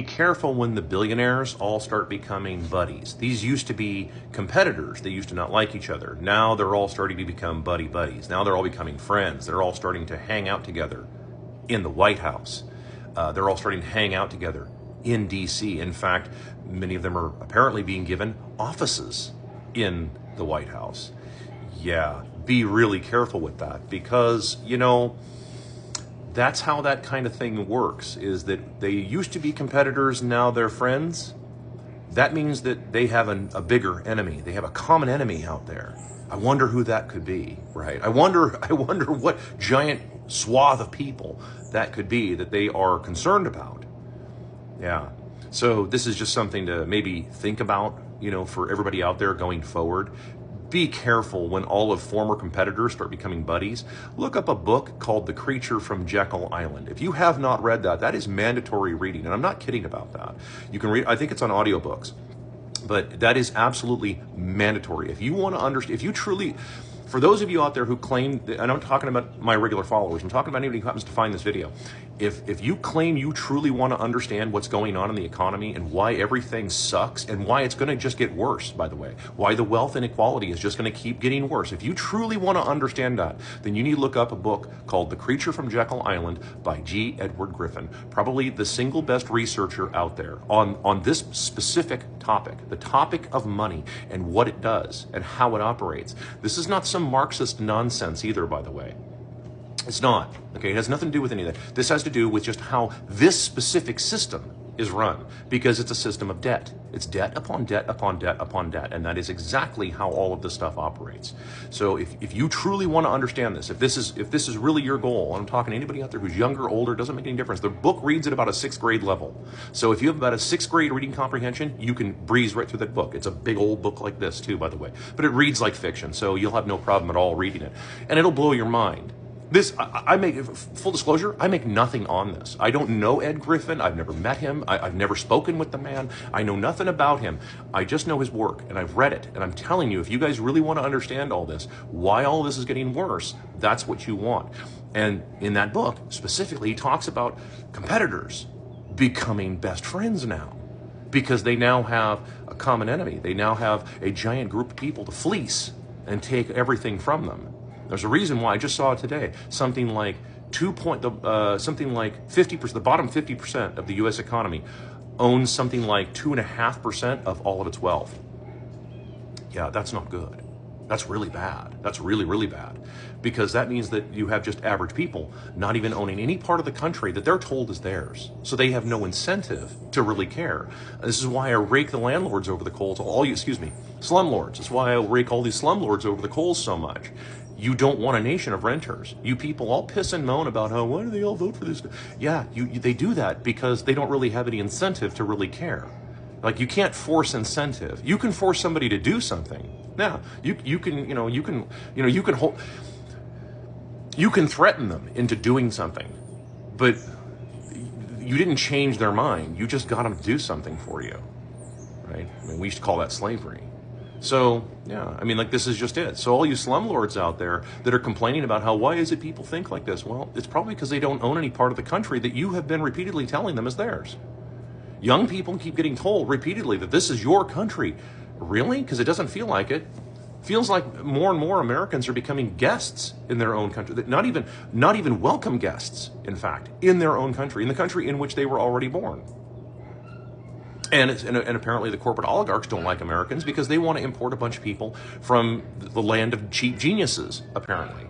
Be careful when the billionaires all start becoming buddies. These used to be competitors. They used to not like each other. Now they're all starting to become buddies. Now they're all becoming friends. They're all starting to hang out together in the White House. They're all starting to hang out together in DC. In fact, many of them are apparently being given offices in the White House. Yeah, be really careful with that because, that's how that kind of thing works, is that they used to be competitors, now they're friends. That means that they have a bigger enemy. They have a common enemy out there. I wonder who that could be, right? I wonder what giant swath of people that could be that they are concerned about. Yeah. So this is just something to maybe think about, for everybody out there going forward. Be careful when all of former competitors start becoming buddies. Look up a book called The Creature from Jekyll Island. If you have not read that, that is mandatory reading. And I'm not kidding about that. You can read, I think it's on audiobooks, but that is absolutely mandatory. If you want to understand, if you truly, for those of you out there who claim, and I'm talking about my regular followers, I'm talking about anybody who happens to find this video. If you claim you truly want to understand what's going on in the economy and why everything sucks and why it's going to just get worse, by the way, why the wealth inequality is just going to keep getting worse. If you truly want to understand that, then you need to look up a book called The Creature from Jekyll Island by G. Edward Griffin, probably the single best researcher out there on this specific topic, the topic of money and what it does and how it operates. This is not some Marxist nonsense either, by the way. It's not. Okay, it has nothing to do with any of that. This has to do with just how this specific system is run, because it's a system of debt. It's debt upon debt upon debt upon debt, and that is exactly how all of this stuff operates. So if you truly want to understand this, if this is really your goal, I'm talking to anybody out there who's younger, older, doesn't make any difference. The book reads at about a 6th grade level. So if you have about a 6th grade reading comprehension, you can breeze right through that book. It's a big old book like this too, by the way, but it reads like fiction, so you'll have no problem at all reading it, and it'll blow your mind. This, I make, full disclosure, I make nothing on this. I don't know Ed Griffin. I've never met him. I've never spoken with the man. I know nothing about him. I just know his work, and I've read it. And I'm telling you, if you guys really want to understand all this, why all this is getting worse, that's what you want. And in that book, specifically, he talks about competitors becoming best friends now, because they now have a common enemy. They now have a giant group of people to fleece and take everything from them. There's a reason why. I just saw it today. Something like 50%, the bottom 50% of the U.S. economy owns something like 2.5% of all of its wealth. Yeah, that's not good. That's really bad. That's really, really bad, because that means that you have just average people not even owning any part of the country that they're told is theirs. So they have no incentive to really care. This is why I rake the landlords over the coals. Slumlords. That's why I rake all these slumlords over the coals so much. You don't want a nation of renters. You people all piss and moan about, oh, why do they all vote for this? Yeah, they do that because they don't really have any incentive to really care. Like, you can't force incentive. You can force somebody to do something. Now, you can threaten them into doing something, but you didn't change their mind. You just got them to do something for you, right? I mean, we used to call that slavery. So, yeah, I mean, like, this is just it. So all you slumlords out there that are complaining about why is it people think like this? Well, it's probably because they don't own any part of the country that you have been repeatedly telling them is theirs. Young people keep getting told repeatedly that this is your country. Really? Because it doesn't feel like it. Feels like more and more Americans are becoming guests in their own country. Not even welcome guests, in fact, in their own country, in the country in which they were already born. And apparently the corporate oligarchs don't like Americans because they want to import a bunch of people from the land of cheap geniuses, apparently.